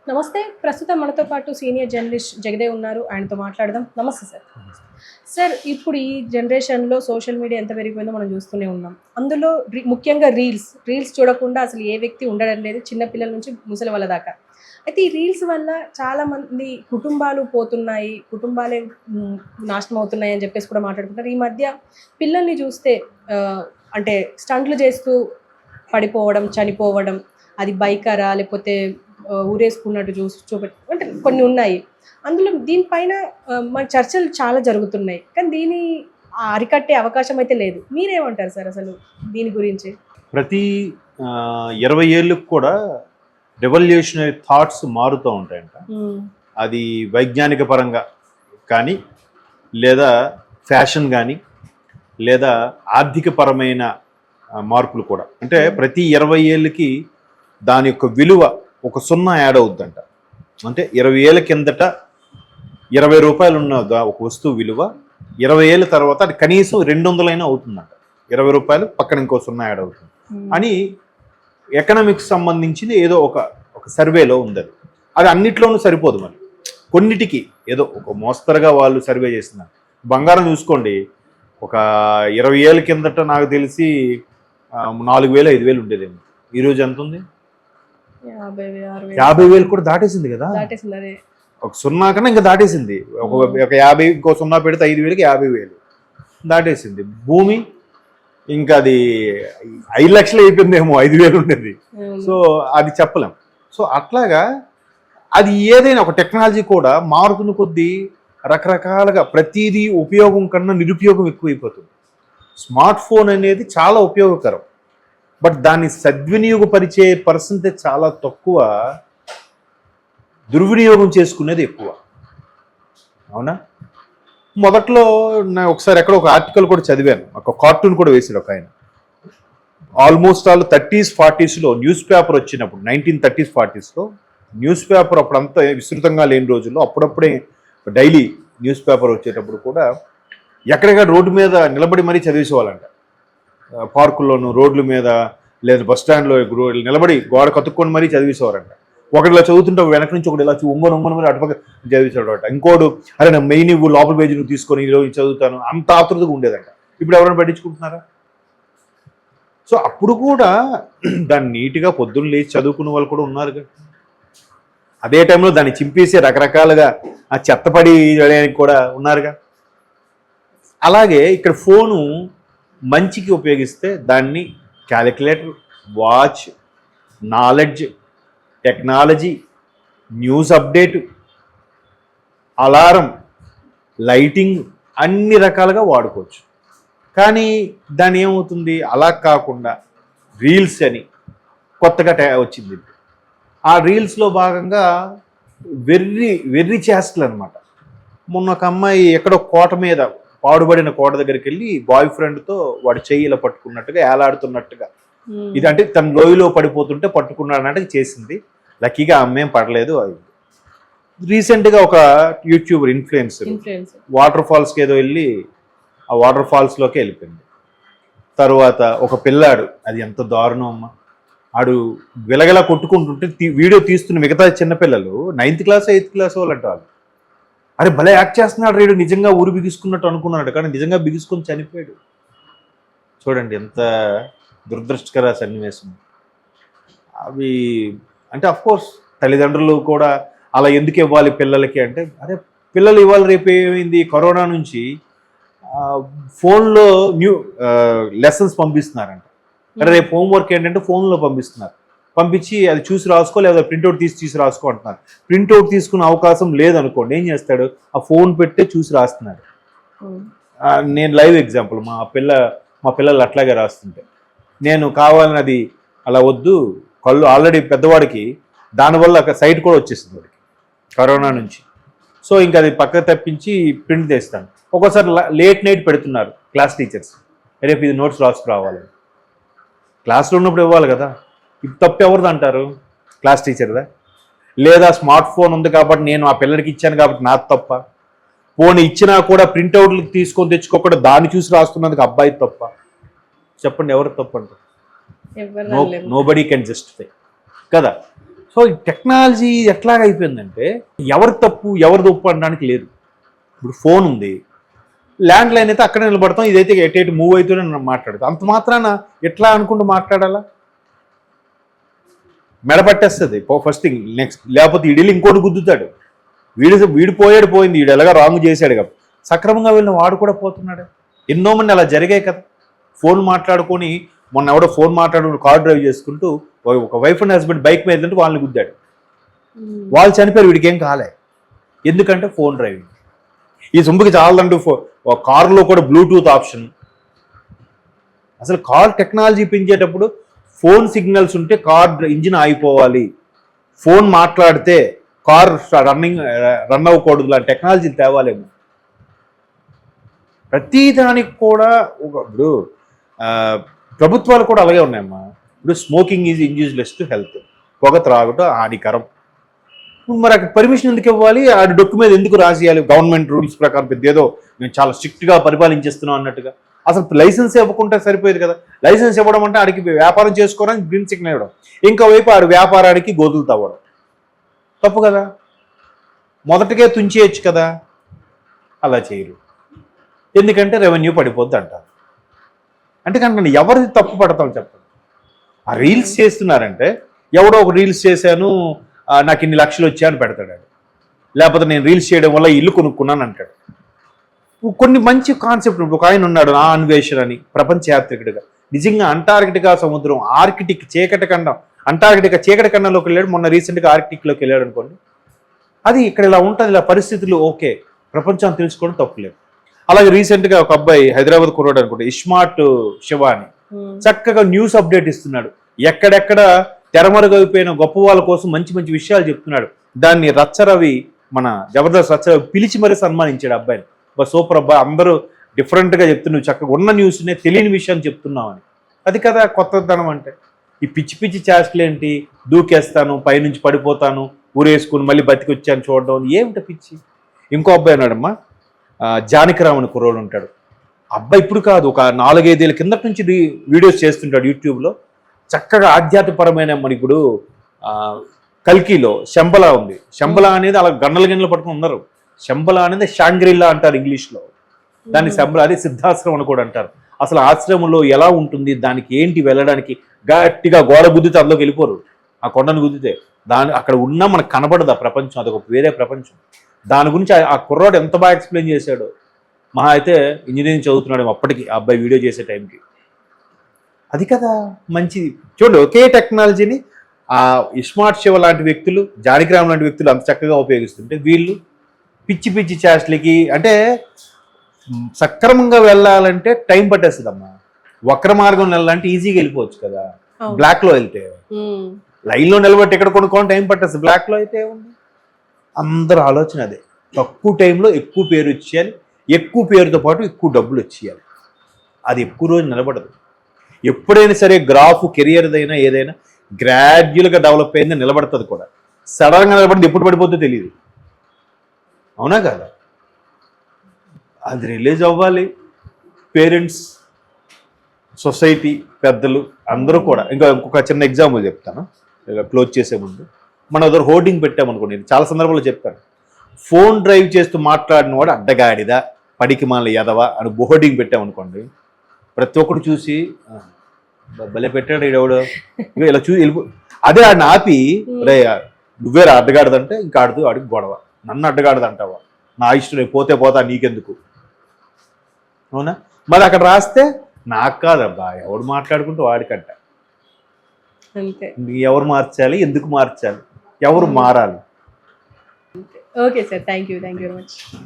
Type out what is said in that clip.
నమస్తే. ప్రస్తుతం మనతో పాటు సీనియర్ జర్నలిస్ట్ జగదేవ్ ఉన్నారు. ఆయనతో మాట్లాడదాం. నమస్తే సార్. సార్, ఇప్పుడు ఈ జనరేషన్‌లో సోషల్ మీడియా ఎంత పెరిగిపోయిందో మనం చూస్తూనే ఉన్నాం. అందులో ముఖ్యంగా రీల్స్ చూడకుండా అసలు ఏ వ్యక్తి ఉండడం లేదు. చిన్న పిల్లల నుంచి ముసలి వాళ్ళ దాకా. అయితే ఈ రీల్స్ వల్ల చాలామంది కుటుంబాలు పోతున్నాయి. కుటుంబాలే నాశనం అవుతున్నాయి అని చెప్పేసి కూడా మాట్లాడుకుంటారు. ఈ మధ్య పిల్లల్ని చూస్తే అంటే స్టంట్లు చేస్తూ పడిపోవడం, చనిపోవడం, అది బైకరా లేకపోతే ఊరేసుకున్నట్టు అంటే కొన్ని ఉన్నాయి. అందులో దీనిపైన మన చర్చలు చాలా జరుగుతున్నాయి. కానీ దీన్ని అరికట్టే అవకాశం అయితే లేదు. మీరేమంటారు సార్ అసలు దీని గురించి? ప్రతి 20 ఏళ్ళకు కూడా రెవల్యూషనరీ థాట్స్ మారుతూ ఉంటాయంట. అది వైజ్ఞానిక పరంగా కానీ, లేదా ఫ్యాషన్ కానీ, లేదా ఆర్థిక పరమైన మార్పులు కూడా. అంటే ప్రతి 20 ఏళ్ళకి దాని యొక్క విలువ ఒక 0 యాడ్ అవుద్దంట. అంటే 20 ఏళ్ళ కిందట 20 రూపాయలు ఉన్న ఒక వస్తువు విలువ 20 ఏళ్ళ తర్వాత అది కనీసం 200 అవుతుందంట. 20 రూపాయలు పక్కన ఇంకో 0 యాడ్ అవుతుంది అని ఎకనామిక్స్ సంబంధించింది ఏదో ఒక సర్వేలో ఉంది. అది అన్నిట్లోనూ సరిపోదు. మరి కొన్నిటికి ఏదో ఒక మోస్తరుగా వాళ్ళు సర్వే చేస్తున్నారు. బంగారం చూసుకోండి, ఒక 20 ఏళ్ళ కిందట నాకు తెలిసి 4,000 5,000 ఉండేదేమో. ఈరోజు ఎంత ఉంది? 50,000 కూడా దాటేసింది కదా. ఒక 0 కన్నా ఇంకా దాటేసింది. ఒక 50 ఇంకో 0 పెడితే 5,000కి 50,000 దాటేసింది. భూమి ఇంకా అది 5 లక్షలు అయిపోయిందేమో, 5,000 ఉండేది. సో అది చెప్పలేం. సో అట్లాగా అది ఏదైనా ఒక టెక్నాలజీ కూడా మారుతున్న కొద్దీ రకరకాలుగా ప్రతిదీ ఉపయోగం కన్నా నిరుపయోగం ఎక్కువైపోతుంది. స్మార్ట్ ఫోన్ అనేది చాలా ఉపయోగకరం, బట్ దాన్ని సద్వినియోగపరిచే పర్సెంటేజ్ చాలా తక్కువ, దుర్వినియోగం చేసుకునేది ఎక్కువ. అవునా? మొదట్లో నేను ఒకసారి ఎక్కడ ఒక ఆర్టికల్ కూడా చదివాను, ఒక కార్టూన్ కూడా వేసాడు ఒక ఆయన. ఆల్మోస్ట్ ఆల్ 30s 40sలో న్యూస్ పేపర్ వచ్చినప్పుడు, 1930s 40sలో న్యూస్ పేపర్ అప్పుడంతా విస్తృతంగా లేని రోజుల్లో అప్పుడప్పుడే డైలీ న్యూస్ పేపర్ వచ్చేటప్పుడు కూడా ఎక్కడెక్కడ రోడ్డు మీద నిలబడి మరీ చదివేసేవాళ్ళంట. పార్కుల్లోనూ, రోడ్ల మీద, లేదా బస్ స్టాండ్లో నిలబడి గోడ కతుక్కొని మరీ చదివేసేవారంట. ఒకటి ఇలా చదువుతుంటే వెనక నుంచి ఒకటి ఇలా ఒంగొని మరి అటుపక్క చదివేసాడు. ఇంకోడు అరే నా మెయిన్ ఇవ్వు, లోపల పేజీ నువ్వు తీసుకొని ఈరోజు చదువుతాను, అంత ఆతృతగా ఉండేదంట. ఇప్పుడు ఎవరైనా పట్టించుకుంటున్నారా? సో అప్పుడు కూడా దాన్ని నీట్గా పొద్దున్న లేచి చదువుకునే వాళ్ళు కూడా ఉన్నారు కదా. అదే టైంలో దాన్ని చింపేసి రకరకాలుగా ఆ చెత్తపడి వేయడానికి కూడా ఉన్నారుగా. అలాగే ఇక్కడ ఫోను మంచికి ఉపయోగిస్తే దాన్ని calculator, watch, knowledge, technology, news update, alarm, lighting అన్ని రకాలుగా వాడుకోవచ్చు. కానీ దాని ఏమవుతుంది, అలా కాకుండా రీల్స్ అని కొత్తగా వచ్చింది. ఆ రీల్స్లో భాగంగా వెర్రి చేష్టలు అనమాట. మొన్న ఒక అమ్మాయి ఎక్కడో కోట మీద, పాడుబడిన కోట దగ్గరికి వెళ్ళి బాయ్ ఫ్రెండ్తో వాడు చెయ్యిలో పట్టుకున్నట్టుగా ఏలాడుతున్నట్టుగా, ఇది అంటే తన లోయలో పడిపోతుంటే పట్టుకున్నాడంటే చేసింది. లక్కీగా అమ్మేం పడలేదు. రీసెంట్గా ఒక యూట్యూబర్ ఇన్ఫ్లుయెన్సర్ వాటర్ ఫాల్స్కి ఏదో వెళ్ళి ఆ వాటర్ ఫాల్స్లోకి వెళ్ళిపోయింది. తర్వాత ఒక పిల్లాడు, అది ఎంత దారుణం అమ్మ, ఆడు విలగలా కొట్టుకుంటుంటే వీడియో తీస్తున్న మిగతా చిన్నపిల్లలు 9th క్లాస్ 8th క్లాస్ వాళ్ళు అంటారు, అరే భలే యాక్ట్ చేస్తున్నాడు రేడు, నిజంగా ఊరు బిగుసుకున్నట్టు అనుకున్నాడు, కానీ నిజంగా బిగుసుకొని చనిపోయాడు. చూడండి ఎంత దురదృష్టకర సన్నివేశం. అవి అంటే అఫ్కోర్స్ తల్లిదండ్రులు కూడా అలా ఎందుకు ఇవ్వాలి పిల్లలకి అంటే, అరే పిల్లలు ఇవాళ రేపు ఏమైంది, కరోనా నుంచి ఫోన్లో లెసన్స్ పంపిస్తున్నారంట. అరే రేపు హోంవర్క్ ఏంటంటే ఫోన్లో పంపించి అది చూసి రాసుకో, లేదా ప్రింట్అవుట్ తీసి రాసుకో అంటున్నారు. ప్రింట్అవుట్ తీసుకునే అవకాశం లేదనుకోండి, ఏం చేస్తాడు, ఆ ఫోన్ పెట్టే చూసి రాస్తున్నాడు. నేను లైవ్ ఎగ్జాంపుల్, మా పిల్లలు అట్లాగే రాస్తుంటే నేను కావాలని అది అలా వద్దు, కళ్ళు ఆల్రెడీ పెద్దవాడికి దానివల్ల సైట్ కూడా వచ్చేస్తుంది వాడికి కరోనా నుంచి. సో ఇంకా అది పక్క తప్పించి ప్రింట్ తెస్తాను. ఒక్కోసారి లేట్ నైట్ పెడుతున్నారు క్లాస్ టీచర్స్, రేపు ఇది నోట్స్ రాసుకురావాలని. క్లాస్లో ఉన్నప్పుడు ఇవ్వాలి కదా. ఇప్పుడు తప్పు ఎవరిది అంటారు, క్లాస్ టీచర్దా? లేదా స్మార్ట్ ఫోన్ ఉంది కాబట్టి నేను ఆ పిల్లడికి ఇచ్చాను కాబట్టి నాది తప్ప? ఫోన్ ఇచ్చినా కూడా ప్రింట్అవుట్లు తీసుకొని తెచ్చుకోకుండా దాన్ని చూసి రాస్తున్నందుకు అబ్బాయి తప్ప? చెప్పండి, ఎవరు తప్పు అంటారు? నోబడీ కెన్ జస్టిఫై కదా. సో ఈ టెక్నాలజీ ఎట్లాగ అయిపోయిందంటే ఎవరి తప్పు ఎవరి తప్పు అనడానికి లేదు. ఇప్పుడు ఫోన్ ఉంది, ల్యాండ్ లైన్ అయితే అక్కడే నిలబడతాం, ఇదైతే ఎటు మూవ్ అవుతూనే మాట్లాడతాం. అంత మాత్రాన ఎట్లా అనుకుంటూ మాట్లాడాలా? మెడపట్టేస్తుంది ఫస్ట్ థింగ్. నెక్స్ట్ లేకపోతే వీడిల్లు ఇంకోటి గుద్దుతాడు. వీడు పోయింది, వీడు ఎలాగా రాంగ్ చేశాడు కదా, సక్రమంగా వెళ్ళిన వాడు కూడా పోతున్నాడు. ఎన్నో మంది అలా జరిగాయి కదా. ఫోన్ మాట్లాడుకొని మొన్న ఎవడో ఫోన్ మాట్లాడుకుంటూ కార్ డ్రైవ్ చేసుకుంటూ ఒక వైఫ్ అండ్ హస్బెండ్ బైక్ మీద వెళ్తుంటే వాళ్ళని గుద్దాడు. వాళ్ళు చనిపోయారు, వీడికి ఏం కాలే. ఎందుకంటే ఫోన్ డ్రైవింగ్. ఈ సొంపుకి చాలదంటూ కారులో కూడా బ్లూటూత్ ఆప్షన్. అసలు కార్ టెక్నాలజీ పెంచేటప్పుడు ఫోన్ సిగ్నల్స్ ఉంటే కార్ ఇంజిన్ ఆగిపోవాలి, ఫోన్ మాట్లాడితే కార్ రన్ అవ్వకూడదు లాంటి టెక్నాలజీ తేవాలేమో. ప్రతిదానికి కూడా ఇప్పుడు ప్రభుత్వాలు కూడా అలాగే ఉన్నాయమ్మా. ఇప్పుడు smoking is injurious to health, పొగ త్రాగటం హానికరం. మరి అక్కడ పర్మిషన్ ఎందుకు ఇవ్వాలి? ఆ డొక్కు మీద ఎందుకు రాసేయాలి? గవర్నమెంట్ రూల్స్ ప్రకారం పెద్ద ఏదో మేము చాలా స్ట్రిక్ట్గా పరిపాలించేస్తున్నాం అన్నట్టుగా. అసలు లైసెన్స్ ఇవ్వకుంటే సరిపోయేది కదా. లైసెన్స్ ఇవ్వడం అంటే ఆడికి వ్యాపారం చేసుకోవడానికి గ్రీన్ సిగ్నల్ ఇవ్వడం, ఇంకోవైపు ఆడి వ్యాపారానికి గోతులు తవ్వడం తప్పు కదా. మొదటగా తుంచేయచ్చు కదా, అలా చేయరు. ఎందుకంటే రెవెన్యూ పడిపోద్ది అంటారు. అంటే కనుక ఎవరిది తప్పు పడతాం చెప్పండి. ఆ రీల్స్ చేస్తున్నారంటే ఎవడో ఒక రీల్స్ చేశాను నాకు ఇన్ని లక్షలు వచ్చాయని పెడతాడు. లేకపోతే నేను రీల్స్ చేయడం వల్ల ఇల్లు కొనుక్కున్నాను అంటాడు. కొన్ని మంచి కాన్సెప్ట్. ఒక ఆయన ఉన్నాడు నా అన్వేషణ అని, ప్రపంచ యాత్రికుడిగా. నిజంగా అంటార్కిటికా సముద్రం, ఆర్కిటిక్ చీకటి ఖండం, అంటార్కిటికా చీకటి ఖండంలోకి వెళ్ళాడు. మొన్న రీసెంట్గా ఆర్కిటిక్లోకి వెళ్ళాడు అనుకోండి. అది ఇక్కడ ఇలా ఉంటుంది, ఇలా పరిస్థితులు ఓకే, ప్రపంచాన్ని తెలుసుకోవడం తప్పులేదు. అలాగే రీసెంట్గా ఒక అబ్బాయి హైదరాబాద్ కుర్రాడు అనుకుంటే ఇస్మార్ట్ శివ అని చక్కగా న్యూస్ అప్డేట్ ఇస్తున్నాడు. ఎక్కడెక్కడ తెరమరుగైపోయిన గొప్ప వాళ్ళ కోసం మంచి మంచి విషయాలు చెప్తున్నాడు. దాన్ని రచ్చరవి, మన జబర్దస్త్ రచ్చరవి పిలిచి మరీ సన్మానించాడు అబ్బాయిని. సూపర్ అబ్బాయి, అందరూ డిఫరెంట్గా చెప్తున్నావు, చక్కగా ఉన్న న్యూస్నే తెలియని విషయాన్ని చెప్తున్నావు అని. అది కదా కొత్తదనం అంటే. ఈ పిచ్చి పిచ్చి చేష్టలేంటి, దూకేస్తాను, పైనుంచి పడిపోతాను, ఊరేసుకుని మళ్ళీ బతికి వచ్చాను చూడడం, ఏమిటి పిచ్చి. ఇంకో అబ్బాయి ఉన్నాడమ్మా, జానకిరామ్ అని కుర్రోడు ఉంటాడు. అబ్బాయి ఇప్పుడు కాదు, ఒక 4-5 ఏళ్ళ కిందటి నుంచి వీడియోస్ చేస్తుంటాడు యూట్యూబ్లో. చక్కగా ఆధ్యాత్మికపరమైన, మన ఇప్పుడు కల్కిలో శంబలా ఉంది. శంబలా అనేది అలా గన్నలు పట్టుకుని ఉన్నారు. శంబలా అనేది షాంగ్రిల్లా అంటారు ఇంగ్లీష్లో. దాన్ని శంబలా, అది సిద్ధాశ్రమం అని కూడా అంటారు. అసలు ఆశ్రమంలో ఎలా ఉంటుంది, దానికి ఏంటి, వెళ్ళడానికి గట్టిగా గోడ గుద్దితే అందులోకి వెళ్ళిపోరు. ఆ కొండను గుద్దితే అక్కడ ఉన్నా మనకు కనబడదు ఆ ప్రపంచం, అదొక వేరే ప్రపంచం. దాని గురించి ఆ కుర్రాడు ఎంత బాగా ఎక్స్ప్లెయిన్ చేశాడు. మహా అయితే ఇంజనీరింగ్ చదువుతున్నాడు అప్పటికి ఆ అబ్బాయి వీడియో చేసే టైంకి. అది కదా మంచిది. చూడండి, ఒకే టెక్నాలజీని ఆ ఇస్మార్ట్ శివ లాంటి వ్యక్తులు, జానకిరామ్ లాంటి వ్యక్తులు అంత చక్కగా ఉపయోగిస్తుంటే వీళ్ళు పిచ్చి పిచ్చి చేష్టలకి. అంటే సక్రమంగా వెళ్ళాలంటే టైం పట్టేస్తుందమ్మా. వక్ర మార్గం వెళ్ళాలంటే ఈజీగా వెళ్ళిపోవచ్చు కదా. బ్లాక్లో వెళ్తే లైన్లో నిలబట్టి ఎక్కడ కొనుక్కోవడం టైం పట్టేస్తుంది. బ్లాక్లో అయితే ఏముంది, అందరూ ఆలోచన అదే. తక్కువ టైంలో ఎక్కువ పేరు వచ్చేయాలి, ఎక్కువ పేరుతో పాటు ఎక్కువ డబ్బులు వచ్చేయాలి. అది ఎక్కువ రోజు నిలబడదు. ఎప్పుడైనా సరే గ్రాఫ్ కెరియర్దైనా ఏదైనా గ్రాడ్యువల్గా డెవలప్ అయింది, నిలబడుతుంది కూడా. సడన్గా నిలబడింది ఎప్పుడు పడిపోతుందో తెలియదు. అవునా కదా? అది రిలీజ్ అవ్వాలి. పేరెంట్స్, సొసైటీ, పెద్దలు అందరూ కూడా. ఇంకొక చిన్న ఎగ్జాంపుల్ చెప్తాను క్లోజ్ చేసే ముందు. మనం అదొక హోర్డింగ్ పెట్టామనుకోండి, నేను చాలా సందర్భాల్లో చెప్పాను. ఫోన్ డ్రైవ్ చేస్తూ మాట్లాడిన వాడు అడ్డగాడిదా, పడికి మాల ఎదవా అని హోర్డింగ్ పెట్టామనుకోండి, ప్రతి ఒక్కరు చూసి భలే పెట్టాడు ఈడెవడు, ఇలా చూసి వెళ్ళిపో. అదే ఆడిని ఆపి, రే నువ్వేరా అడ్డగాడదంటే ఇంకా ఆడికి గొడవ. నన్ను అడ్డగాడదంటావా, నా ఇష్టం, రేపు పోతే పోతా నీకెందుకు. అవునా? మరి అక్కడ రాస్తే నాకు కాదబ్బా, ఎవడు మాట్లాడుకుంటూ వాడికంట. ఎవరు మార్చాలి, ఎందుకు మార్చాలి, ఎవరు మారాలి. Okay sir, thank you very much.